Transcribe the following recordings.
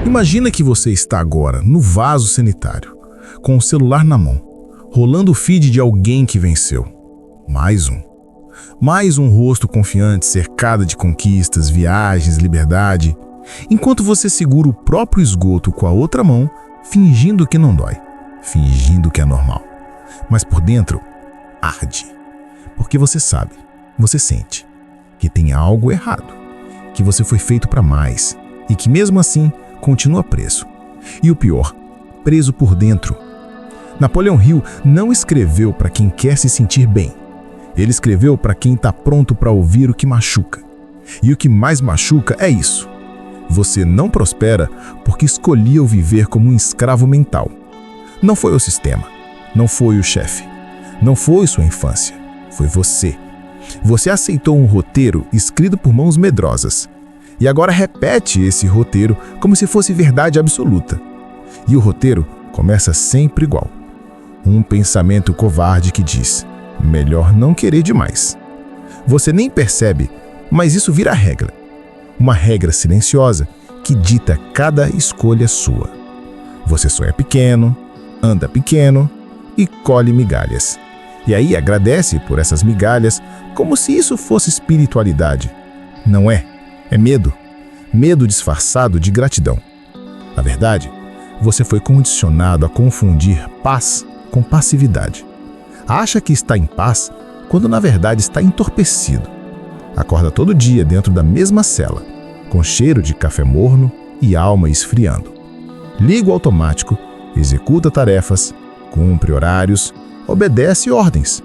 Imagina que você está agora no vaso sanitário, com o celular na mão, rolando o feed de alguém que venceu. Mais um. Mais um rosto confiante, cercado de conquistas, viagens, liberdade, enquanto você segura o próprio esgoto com a outra mão, fingindo que não dói, fingindo que é normal. Mas por dentro, arde. Porque você sabe, você sente, que tem algo errado, que você foi feito para mais e que mesmo assim continua preso. E o pior, preso por dentro. Napoleão Hill não escreveu para quem quer se sentir bem. Ele escreveu para quem está pronto para ouvir o que machuca. E o que mais machuca é isso. Você não prospera porque escolheu viver como um escravo mental. Não foi o sistema, não foi o chefe, não foi sua infância, foi você. Você aceitou um roteiro escrito por mãos medrosas. E agora repete esse roteiro como se fosse verdade absoluta. E o roteiro começa sempre igual. Um pensamento covarde que diz: melhor não querer demais. Você nem percebe, mas isso vira regra. Uma regra silenciosa que dita cada escolha sua. Você sonha pequeno, anda pequeno e colhe migalhas. E aí agradece por essas migalhas como se isso fosse espiritualidade. Não é. É medo. Medo disfarçado de gratidão. Na verdade, você foi condicionado a confundir paz com passividade. Acha que está em paz quando na verdade está entorpecido. Acorda todo dia dentro da mesma cela, com cheiro de café morno e alma esfriando. Liga o automático, executa tarefas, cumpre horários, obedece ordens.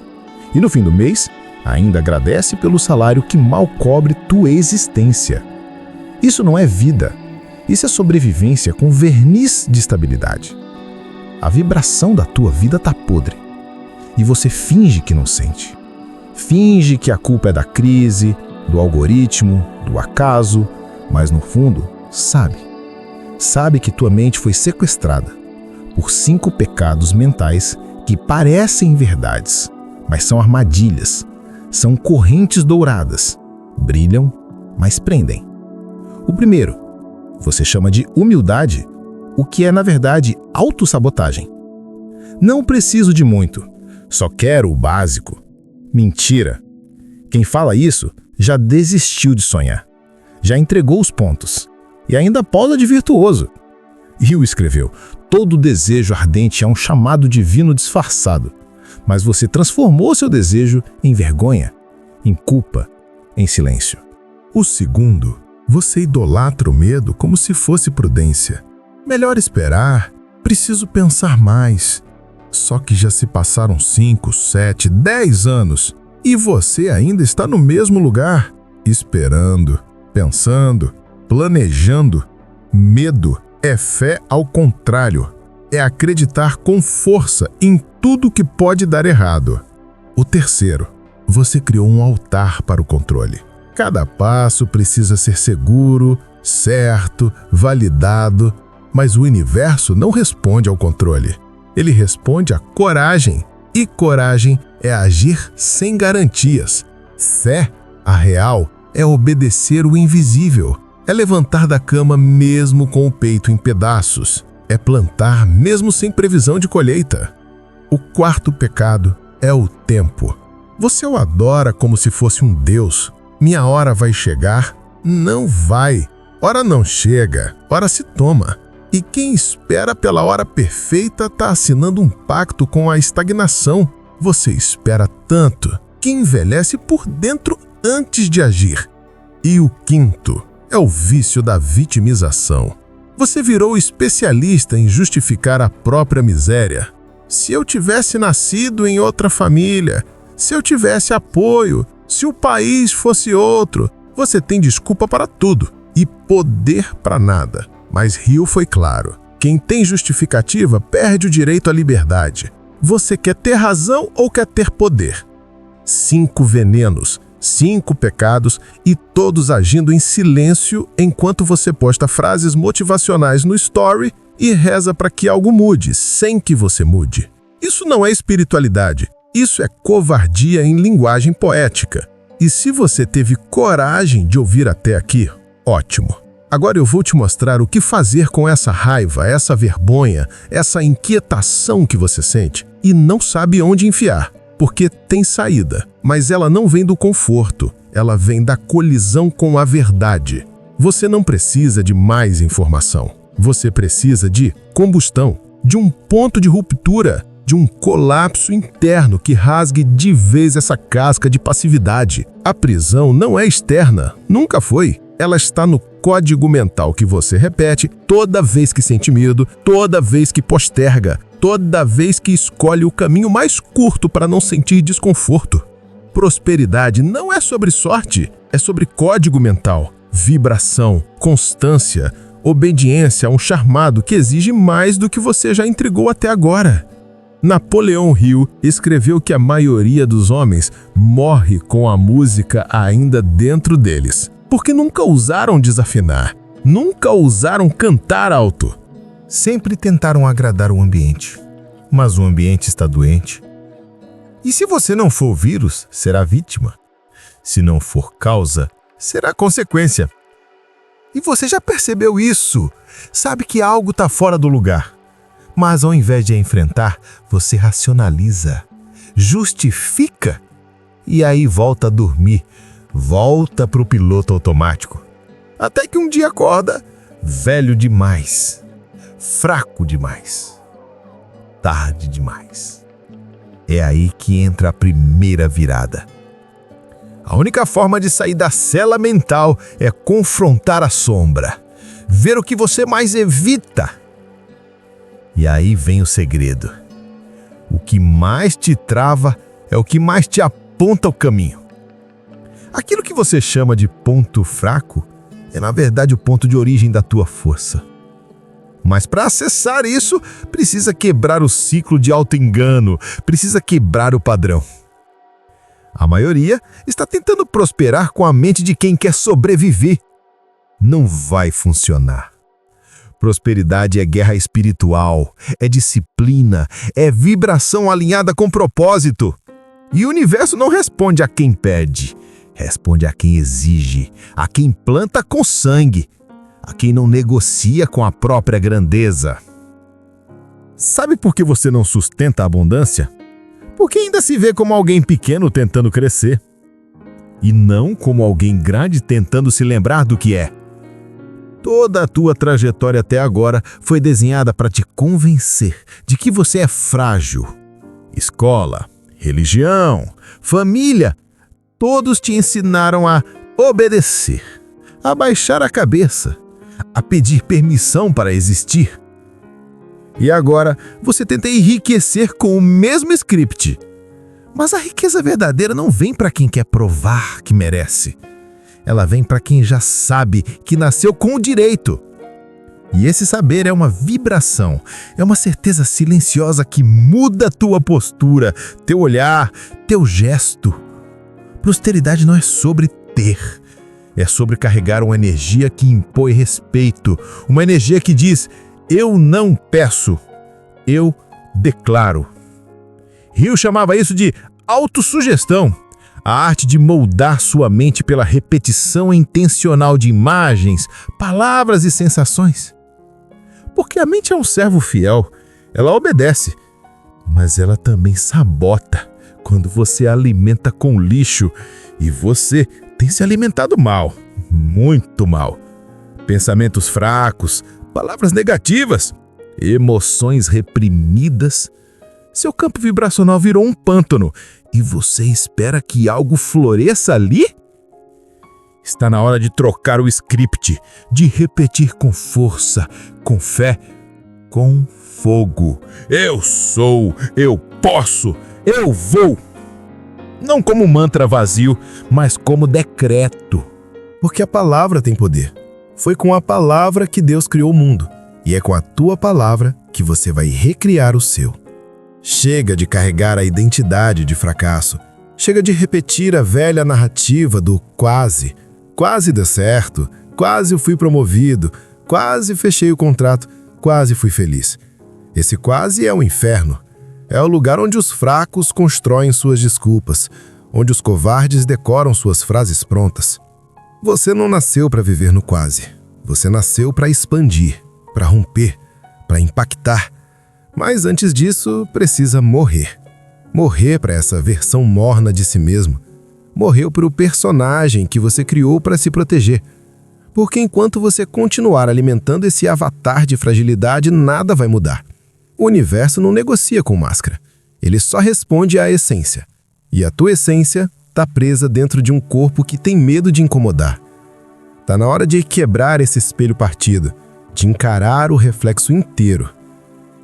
E no fim do mês, ainda agradece pelo salário que mal cobre tua existência. Isso não é vida. Isso é sobrevivência com verniz de estabilidade. A vibração da tua vida tá podre. E você finge que não sente. Finge que a culpa é da crise, do algoritmo, do acaso, mas no fundo, sabe. Sabe que tua mente foi sequestrada por 5 pecados mentais que parecem verdades, mas são armadilhas, são correntes douradas. Brilham, mas prendem. O primeiro, você chama de humildade, o que é, na verdade, autossabotagem. Não preciso de muito, só quero o básico. Mentira. Quem fala isso já desistiu de sonhar, já entregou os pontos e ainda posa de virtuoso. Hill escreveu: todo desejo ardente é um chamado divino disfarçado, mas você transformou seu desejo em vergonha, em culpa, em silêncio. O segundo, você idolatra o medo como se fosse prudência. Melhor esperar, preciso pensar mais. Só que já se passaram 5, 7, 10 anos e você ainda está no mesmo lugar, esperando, pensando, planejando. Medo é fé ao contrário, é acreditar com força em tudo que pode dar errado. O terceiro, você criou um altar para o controle. Cada passo precisa ser seguro, certo, validado, mas o universo não responde ao controle. Ele responde à coragem, e coragem é agir sem garantias. Fé, a real, é obedecer o invisível, é levantar da cama mesmo com o peito em pedaços, é plantar mesmo sem previsão de colheita. O quarto pecado é o tempo. Você o adora como se fosse um deus. Minha hora vai chegar? Não vai. Hora não chega, hora se toma. E quem espera pela hora perfeita está assinando um pacto com a estagnação. Você espera tanto que envelhece por dentro antes de agir. E o quinto é o vício da vitimização. Você virou especialista em justificar a própria miséria. Se eu tivesse nascido em outra família, se eu tivesse apoio, se o país fosse outro, você tem desculpa para tudo e poder para nada. Mas Hill foi claro: quem tem justificativa perde o direito à liberdade. Você quer ter razão ou quer ter poder? 5 venenos, 5 pecados e todos agindo em silêncio enquanto você posta frases motivacionais no story e reza para que algo mude, sem que você mude. Isso não é espiritualidade, isso é covardia em linguagem poética. E se você teve coragem de ouvir até aqui, ótimo. Agora eu vou te mostrar o que fazer com essa raiva, essa vergonha, essa inquietação que você sente e não sabe onde enfiar, porque tem saída, mas ela não vem do conforto, ela vem da colisão com a verdade. Você não precisa de mais informação, você precisa de combustão, de um ponto de ruptura, de um colapso interno que rasgue de vez essa casca de passividade. A prisão não é externa, nunca foi. Ela está no código mental que você repete toda vez que sente medo, toda vez que posterga, toda vez que escolhe o caminho mais curto para não sentir desconforto. Prosperidade não é sobre sorte, é sobre código mental, vibração, constância, obediência a um chamado que exige mais do que você já entregou até agora. Napoleão Hill escreveu que a maioria dos homens morre com a música ainda dentro deles, porque nunca ousaram desafinar, nunca ousaram cantar alto. Sempre tentaram agradar o ambiente, mas o ambiente está doente. E se você não for o vírus, será vítima. Se não for causa, será consequência. E você já percebeu isso? Sabe que algo está fora do lugar. Mas ao invés de enfrentar, você racionaliza, justifica e aí volta a dormir, volta para o piloto automático. Até que um dia acorda, velho demais, fraco demais, tarde demais. É aí que entra a primeira virada. A única forma de sair da cela mental é confrontar a sombra, ver o que você mais evita. E aí vem o segredo. O que mais te trava é o que mais te aponta o caminho. Aquilo que você chama de ponto fraco é, na verdade, o ponto de origem da tua força. Mas para acessar isso, precisa quebrar o ciclo de auto-engano, precisa quebrar o padrão. A maioria está tentando prosperar com a mente de quem quer sobreviver. Não vai funcionar. Prosperidade é guerra espiritual, é disciplina, é vibração alinhada com propósito. E o universo não responde a quem pede, responde a quem exige, a quem planta com sangue, a quem não negocia com a própria grandeza. Sabe por que você não sustenta a abundância? Porque ainda se vê como alguém pequeno tentando crescer, e não como alguém grande tentando se lembrar do que é. Toda a tua trajetória até agora foi desenhada para te convencer de que você é frágil. Escola, religião, família, todos te ensinaram a obedecer, a baixar a cabeça, a pedir permissão para existir. E agora você tenta enriquecer com o mesmo script. Mas a riqueza verdadeira não vem para quem quer provar que merece. Ela vem para quem já sabe que nasceu com o direito. E esse saber é uma vibração, é uma certeza silenciosa que muda tua postura, teu olhar, teu gesto. Prosperidade não é sobre ter, é sobre carregar uma energia que impõe respeito, uma energia que diz: eu não peço, eu declaro. Hill chamava isso de autossugestão. A arte de moldar sua mente pela repetição intencional de imagens, palavras e sensações. Porque a mente é um servo fiel, ela obedece, mas ela também sabota quando você a alimenta com lixo, e você tem se alimentado mal, muito mal. Pensamentos fracos, palavras negativas, emoções reprimidas. Seu campo vibracional virou um pântano e você espera que algo floresça ali? Está na hora de trocar o script, de repetir com força, com fé, com fogo. Eu sou, eu posso, eu vou. Não como mantra vazio, mas como decreto. Porque a palavra tem poder. Foi com a palavra que Deus criou o mundo. E é com a tua palavra que você vai recriar o seu. Chega de carregar a identidade de fracasso. Chega de repetir a velha narrativa do quase. Quase deu certo, quase eu fui promovido, quase fechei o contrato, quase fui feliz. Esse quase é o inferno. É o lugar onde os fracos constroem suas desculpas, onde os covardes decoram suas frases prontas. Você não nasceu para viver no quase. Você nasceu para expandir, para romper, para impactar. Mas antes disso, precisa morrer. Morrer para essa versão morna de si mesmo. Morreu para o personagem que você criou para se proteger. Porque enquanto você continuar alimentando esse avatar de fragilidade, nada vai mudar. O universo não negocia com máscara. Ele só responde à essência. E a tua essência está presa dentro de um corpo que tem medo de incomodar. Está na hora de quebrar esse espelho partido, de encarar o reflexo inteiro.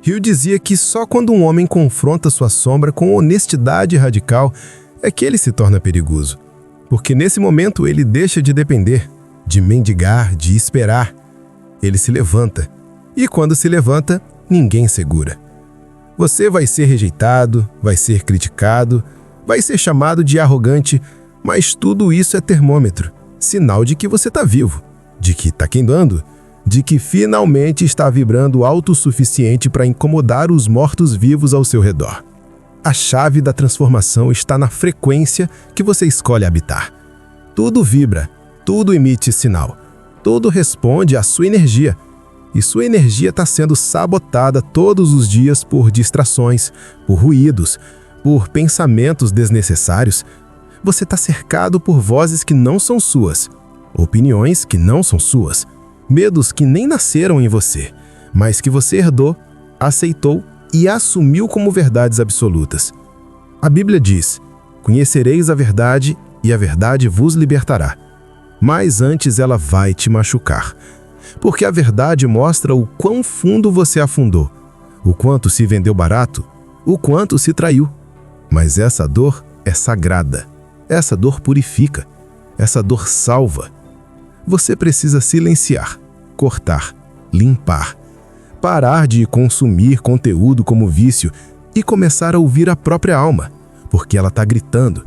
Hill dizia que só quando um homem confronta sua sombra com honestidade radical é que ele se torna perigoso. Porque nesse momento ele deixa de depender, de mendigar, de esperar. Ele se levanta. E quando se levanta, ninguém segura. Você vai ser rejeitado, vai ser criticado, vai ser chamado de arrogante, mas tudo isso é termômetro, sinal de que você está vivo, de que está queimando, de que finalmente está vibrando alto o suficiente para incomodar os mortos-vivos ao seu redor. A chave da transformação está na frequência que você escolhe habitar. Tudo vibra, tudo emite sinal, tudo responde à sua energia. E sua energia está sendo sabotada todos os dias por distrações, por ruídos, por pensamentos desnecessários. Você está cercado por vozes que não são suas, opiniões que não são suas, medos que nem nasceram em você, mas que você herdou, aceitou e assumiu como verdades absolutas. A Bíblia diz: conhecereis a verdade e a verdade vos libertará. Mas antes ela vai te machucar. Porque a verdade mostra o quão fundo você afundou, o quanto se vendeu barato, o quanto se traiu. Mas essa dor é sagrada, essa dor purifica, essa dor salva. Você precisa silenciar, cortar, limpar, parar de consumir conteúdo como vício e começar a ouvir a própria alma, porque ela está gritando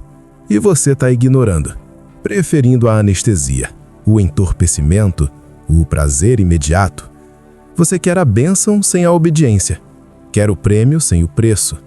e você está ignorando, preferindo a anestesia, o entorpecimento, o prazer imediato. Você quer a bênção sem a obediência. Quer o prêmio sem o preço.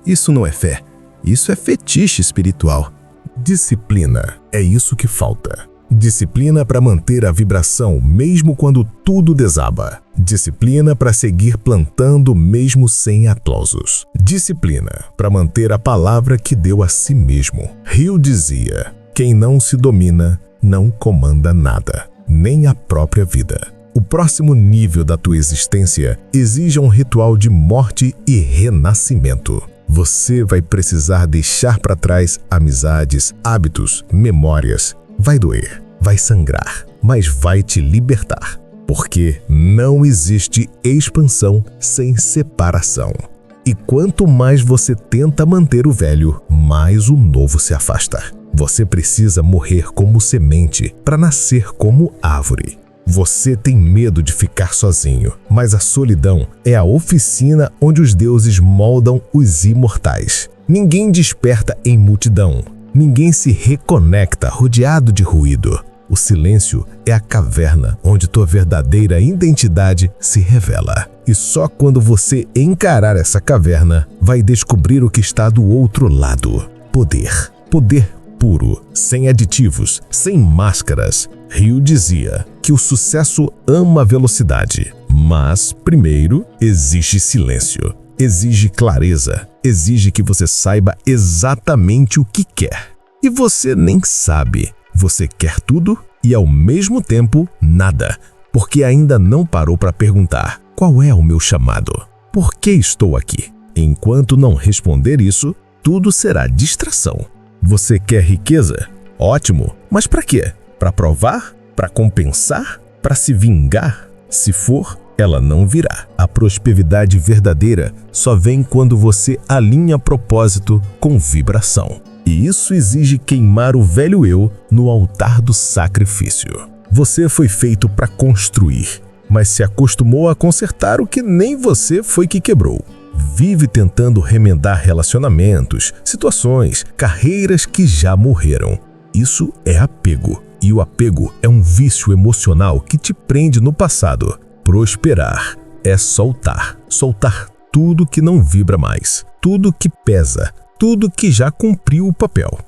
Isso não é fé. Isso é fetiche espiritual. Disciplina. É isso que falta. Disciplina para manter a vibração mesmo quando tudo desaba. Disciplina para seguir plantando mesmo sem aplausos. Disciplina para manter a palavra que deu a si mesmo. Hill dizia: quem não se domina não comanda nada, nem a própria vida. O próximo nível da tua existência exige um ritual de morte e renascimento. Você vai precisar deixar para trás amizades, hábitos, memórias. Vai doer, vai sangrar, mas vai te libertar. Porque não existe expansão sem separação. E quanto mais você tenta manter o velho, mais o novo se afasta. Você precisa morrer como semente para nascer como árvore. Você tem medo de ficar sozinho, mas a solidão é a oficina onde os deuses moldam os imortais. Ninguém desperta em multidão. Ninguém se reconecta rodeado de ruído. O silêncio é a caverna onde tua verdadeira identidade se revela. E só quando você encarar essa caverna, vai descobrir o que está do outro lado. Poder. Poder puro, sem aditivos, sem máscaras. Hill dizia que o sucesso ama velocidade, mas, primeiro, exige silêncio, exige clareza, exige que você saiba exatamente o que quer. E você nem sabe. Você quer tudo e, ao mesmo tempo, nada, porque ainda não parou para perguntar: qual é o meu chamado? Por que estou aqui? Enquanto não responder isso, tudo será distração. Você quer riqueza? Ótimo, mas para quê? Para provar? Para compensar? Para se vingar? Se for, ela não virá. A prosperidade verdadeira só vem quando você alinha propósito com vibração. E isso exige queimar o velho eu no altar do sacrifício. Você foi feito para construir, mas se acostumou a consertar o que nem você foi que quebrou. Vive tentando remendar relacionamentos, situações, carreiras que já morreram. Isso é apego. E o apego é um vício emocional que te prende no passado. Prosperar é soltar. Soltar tudo que não vibra mais, tudo que pesa, tudo que já cumpriu o papel.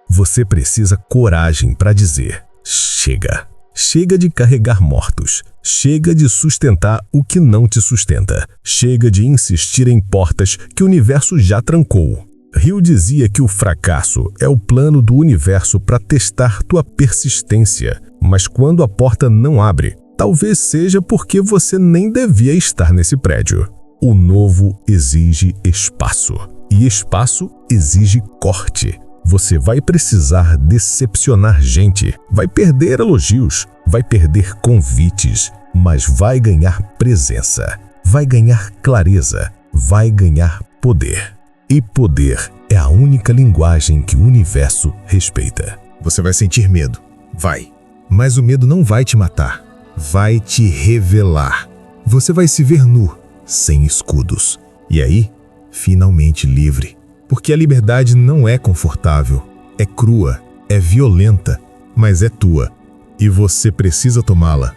Você precisa coragem para dizer: chega. Chega de carregar mortos. Chega de sustentar o que não te sustenta. Chega de insistir em portas que o universo já trancou. Hill dizia que o fracasso é o plano do universo para testar tua persistência. Mas quando a porta não abre, talvez seja porque você nem devia estar nesse prédio. O novo exige espaço. E espaço exige corte. Você vai precisar decepcionar gente, vai perder elogios, vai perder convites, mas vai ganhar presença, vai ganhar clareza, vai ganhar poder. E poder é a única linguagem que o universo respeita. Você vai sentir medo, vai. Mas o medo não vai te matar, vai te revelar. Você vai se ver nu, sem escudos. E aí, finalmente livre. Porque a liberdade não é confortável, é crua, é violenta, mas é tua. E você precisa tomá-la.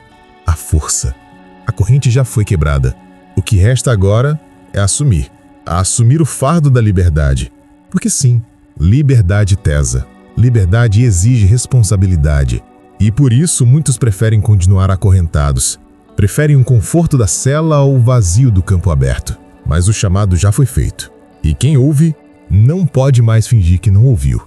A força. A corrente já foi quebrada. O que resta agora é assumir o fardo da liberdade. Porque sim, liberdade pesa. Liberdade exige responsabilidade. E por isso muitos preferem continuar acorrentados. Preferem o conforto da cela ao vazio do campo aberto. Mas o chamado já foi feito. E quem ouve não pode mais fingir que não ouviu.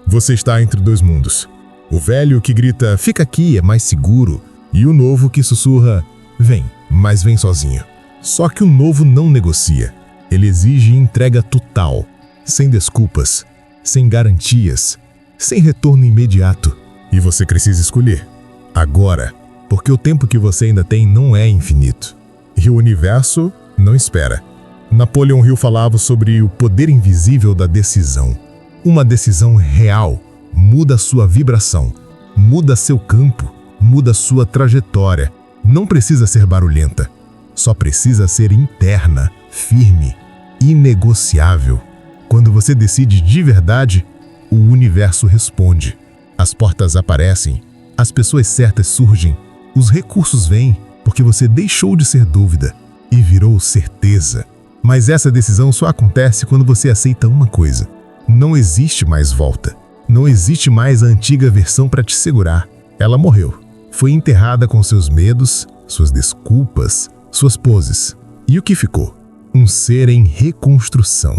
Você está entre dois mundos. O velho que grita, fica aqui, é mais seguro. E o novo que sussurra, vem, mas vem sozinho. Só que o novo não negocia. Ele exige entrega total, sem desculpas, sem garantias, sem retorno imediato. E você precisa escolher. Agora, porque o tempo que você ainda tem não é infinito. E o universo não espera. Napoleon Hill falava sobre o poder invisível da decisão. Uma decisão real muda sua vibração, muda seu campo, muda sua trajetória. Não precisa ser barulhenta, só precisa ser interna, firme, inegociável. Quando você decide de verdade, o universo responde. As portas aparecem, as pessoas certas surgem, os recursos vêm, porque você deixou de ser dúvida e virou certeza. Mas essa decisão só acontece quando você aceita uma coisa. Não existe mais volta. Não existe mais a antiga versão para te segurar. Ela morreu. Foi enterrada com seus medos, suas desculpas, suas poses. E o que ficou? Um ser em reconstrução,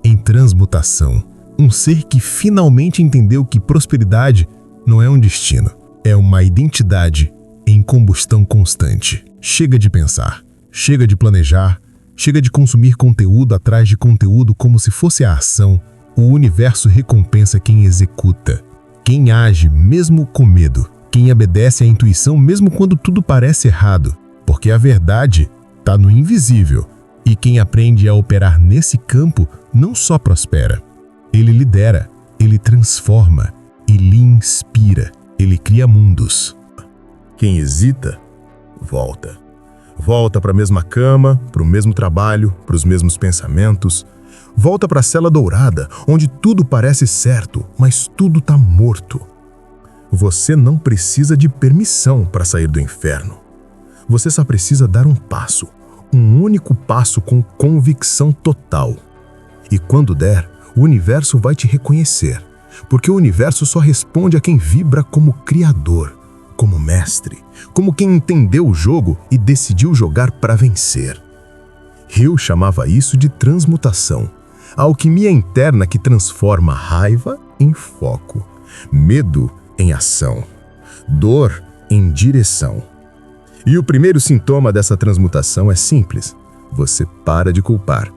em transmutação. Um ser que finalmente entendeu que prosperidade não é um destino, é uma identidade em combustão constante. Chega de pensar, chega de planejar, chega de consumir conteúdo atrás de conteúdo como se fosse a ação. O universo recompensa quem executa, quem age mesmo com medo, quem obedece à intuição mesmo quando tudo parece errado, porque a verdade está no invisível. E quem aprende a operar nesse campo não só prospera, ele lidera, ele transforma, ele inspira, ele cria mundos. Quem hesita, volta. Volta para a mesma cama, para o mesmo trabalho, para os mesmos pensamentos. Volta para a cela dourada, onde tudo parece certo, mas tudo está morto. Você não precisa de permissão para sair do inferno. Você só precisa dar um passo, um único passo com convicção total. E quando der, o universo vai te reconhecer, porque o universo só responde a quem vibra como criador, como mestre, como quem entendeu o jogo e decidiu jogar para vencer. Hill chamava isso de transmutação, a alquimia interna que transforma raiva em foco, medo em ação, dor em direção. E o primeiro sintoma dessa transmutação é simples. Você para de culpar,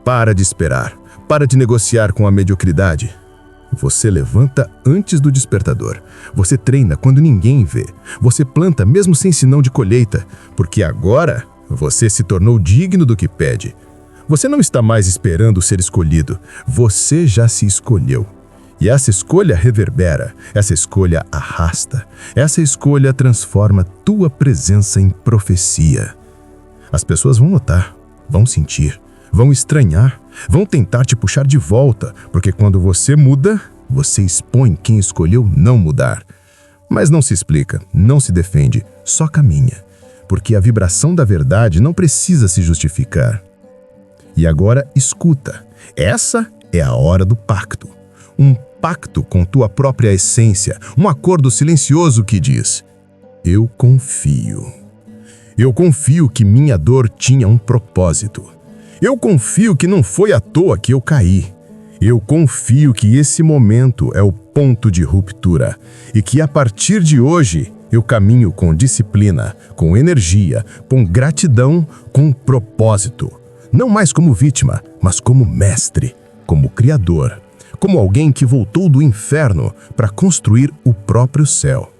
para de esperar, para de negociar com a mediocridade. Você levanta antes do despertador. Você treina quando ninguém vê. Você planta mesmo sem sinal de colheita, porque agora você se tornou digno do que pede. Você não está mais esperando ser escolhido. Você já se escolheu. E essa escolha reverbera, essa escolha arrasta, essa escolha transforma tua presença em profecia. As pessoas vão notar, vão sentir, vão estranhar, vão tentar te puxar de volta, porque quando você muda, você expõe quem escolheu não mudar. Mas não se explica, não se defende, só caminha, porque a vibração da verdade não precisa se justificar. E agora escuta, essa é a hora do pacto. Um pacto com tua própria essência, um acordo silencioso que diz: Eu confio. Eu confio que minha dor tinha um propósito. Eu confio que não foi à toa que eu caí. Eu confio que esse momento é o ponto de ruptura e que a partir de hoje eu caminho com disciplina, com energia, com gratidão, com propósito. Não mais como vítima, mas como mestre, como criador, como alguém que voltou do inferno para construir o próprio céu.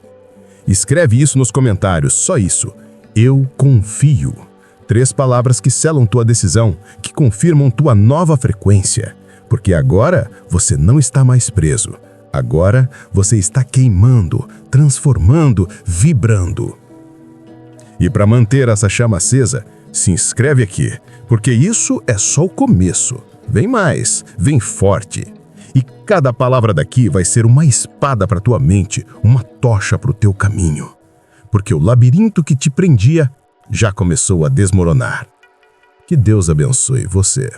Escreve isso nos comentários, só isso. Eu confio. 3 palavras que selam tua decisão, que confirmam tua nova frequência. Porque agora você não está mais preso. Agora você está queimando, transformando, vibrando. E para manter essa chama acesa, se inscreve aqui, porque isso é só o começo. Vem mais, vem forte. E cada palavra daqui vai ser uma espada para tua mente, uma tocha para o teu caminho. Porque o labirinto que te prendia já começou a desmoronar. Que Deus abençoe você.